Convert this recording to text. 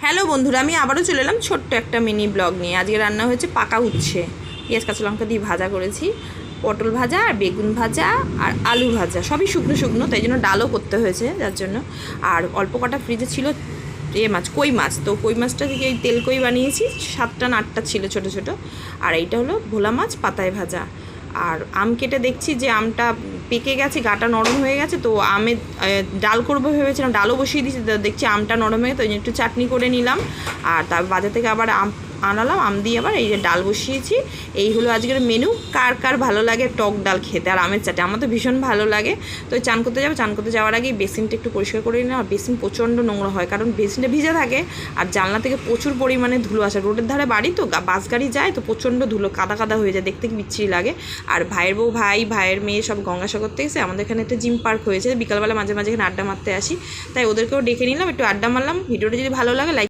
Hello বন্ধুরা, আমি আবারও চলে এলাম ছোট্ট একটা মিনি ব্লগ নিয়ে। আজকে রান্না হয়েছে পাকা উচ্ছে, পেঁয়াজ কাঁচা লঙ্কা দিয়ে ভাজা করেছি, পটল ভাজা আর বেগুন ভাজা আর আলু ভাজা, সবই শুকনো শুকনো, তাই জন্য ডালও করতে হয়েছে যার জন্য। আর অল্প কটা ফ্রিজে ছিল মাছ, কই মাছ, তো কই মাছটা থেকে এই তেল কই বানিয়েছি, 7টা না 8টা ছিল ছোটো ছোটো। আর এইটা হলো ভোলা মাছ পাতায় ভাজা। আর আম কেটে দেখছি যে আমটা পেকে গেছে, গাটা নরম হয়ে গেছে, তো আমের ডাল করবো ভেবেছিলাম, ডালও বসিয়ে দিয়েছি, দেখছি আমটা নরম হয়ে গেছে, ওই জন্য একটু চাটনি করে নিলাম। আর তার বাজার থেকে আবার আম আনালাম, আম দিয়ে আবার এই যে ডাল বসিয়েছি। এই হলো আজকের মেনু। কার কার ভালো লাগে টক ডাল খেতে আর আমের চাটনি? আমার তো ভীষণ ভালো লাগে। তো চান করতে যাবো, চান করতে যাওয়ার আগেই বেসিনটা একটু পরিষ্কার করে নিলাম। আর বেসিন প্রচণ্ড নোংরা হয়, কারণ বেসিনটা ভিজে থাকে আর জানলা থেকে প্রচুর পরিমাণে ধুলো আসে। রোডের ধারে বাড়ি তো, বাস গাড়ি যায় তো প্রচণ্ড ধুলো, কাদা কাদা হয়ে যায়, দেখতে কি বিচ্ছিরি লাগে। আর ভাইয়ের বউ, ভাইয়ের মেয়ে সব গঙ্গাসাগর থেকে এসে, আমাদের এখানে একটা জিম পার্ক হয়েছে, বিকালবেলা মাঝে মাঝে এখানে আড্ডা মারতে আসি, তাই ওদেরকেও ডেকে নিলাম, একটু আড্ডা মারলাম। ভিডিওটা যদি ভালো লাগে লাইক